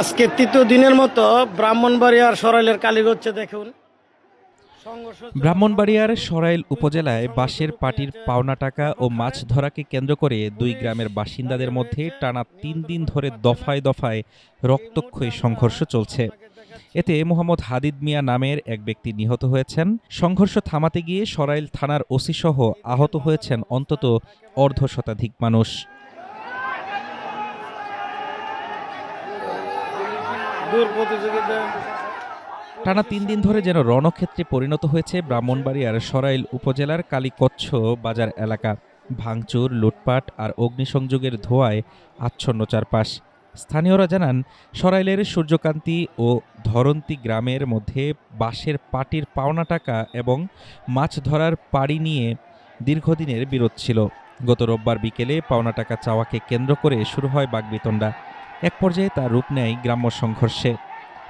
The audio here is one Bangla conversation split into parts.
আজকে তৃতীয় দিনের মতো ব্রাহ্মণবাড়িয়ার সরাইলের কালীগঞ্জে দেখুন ব্রাহ্মণবাড়িয়ার সরাইল উপজেলায় বাঁশের পাটির পাওনা টাকা ও মাছ ধরাকে কেন্দ্র করে দুই গ্রামের বাসিন্দাদের মধ্যে টানা ৩ দিন ধরে দফায় দফায় রক্তক্ষয়ী সংঘর্ষ চলছে। এতে মোহাম্মদ হাদিদ মিয়া নামের এক ব্যক্তি নিহত হয়েছেন। সংঘর্ষ থামাতে গিয়ে সরাইল থানার ওসি সহ আহত হয়েছেন অন্তত অর্ধশতাধিক মানুষ। টানা ৩ দিন ধরে যেন রণক্ষেত্রে পরিণত হয়েছে ব্রাহ্মণবাড়িয়ার সরাইল উপজেলার কালীকচ্ছ বাজার এলাকা। ভাঙচুর, লুটপাট আর অগ্নিসংযোগের ধোঁয়ায় আচ্ছন্ন চারপাশ। স্থানীয়রা জানান, সরাইলের সূর্যকান্তি ও ধরন্তী গ্রামের মধ্যে বাঁশের পাটির পাওনা টাকা এবং মাছ ধরার পাড়ি নিয়ে দীর্ঘদিনের বিরোধ ছিল। গত রোববার বিকেলে পাওনা টাকা চাওয়াকে কেন্দ্র করে শুরু হয় বাকবিতণ্ডা। এক পর্যায়ে তা রূপ নেয় গ্রাম্য সংঘর্ষে।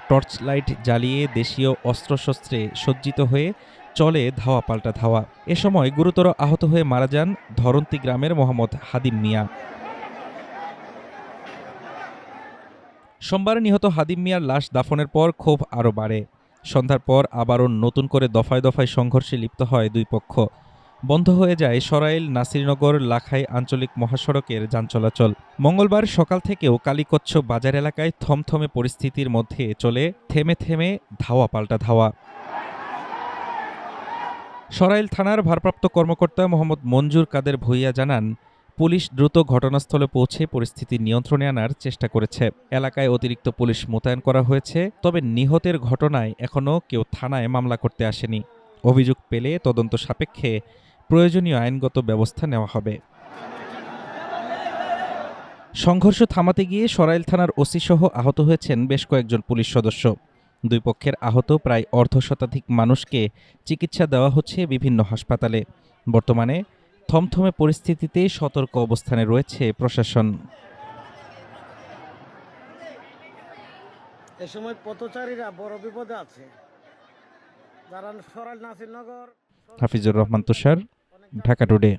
টর্চ লাইট জ্বালিয়ে দেশীয় অস্ত্রশস্ত্রে সজ্জিত হয়ে চলে ধাওয়া পাল্টা ধাওয়া। এ সময় গুরুতর আহত হয়ে মারা যান ধরন্তী গ্রামের মোহাম্মদ হাদিম মিয়া। সোমবার নিহত হাদিম মিয়ার লাশ দাফনের পর ক্ষোভ আরও বাড়ে। সন্ধ্যার পর আবারও নতুন করে দফায় দফায় সংঘর্ষে লিপ্ত হয় দুই পক্ষ। বন্ধ হয়ে যায় সরাইল নাসিরনগর লাখাই আঞ্চলিক মহাসড়কের যান চলাচল। মঙ্গলবার সকাল থেকেও কালীকচ্ছ বাজার এলাকায় থমথমে পরিস্থিতির মধ্যে চলে থেমে থেমে ধাওয়া পাল্টা ধাওয়া। সরাইল থানার ভারপ্রাপ্ত কর্মকর্তা মোহাম্মদ মঞ্জুর কাদের ভূঁইয়া জানান, পুলিশ দ্রুত ঘটনাস্থলে পৌঁছে পরিস্থিতি নিয়ন্ত্রণে আনার চেষ্টা করেছে। এলাকায় অতিরিক্ত পুলিশ মোতায়েন করা হয়েছে। তবে নিহতের ঘটনায় এখনও কেউ থানায় মামলা করতে আসেনি। অভিযোগ পেলে তদন্ত সাপেক্ষে প্রয়োজনীয় আইনগত ব্যবস্থা নেওয়া হবে। সংঘর্ষ থামাতে গিয়ে সরাইল থানার ওসি সহ আহত হয়েছেন বেশ কয়েকজন পুলিশ সদস্য। দুই পক্ষের আহত প্রায় অর্ধশতাধিক মানুষকে চিকিৎসা দেওয়া হচ্ছে বিভিন্ন হাসপাতালে। বর্তমানে থমথমে পরিস্থিতিতে সতর্ক অবস্থানে রয়েছে প্রশাসন। এ সময় পথচারীরা বড় বিপদে আছে। যারা সরাইল নাসিরনগর। হাফিজুর রহমান তুষার, ঢাকা টুডে।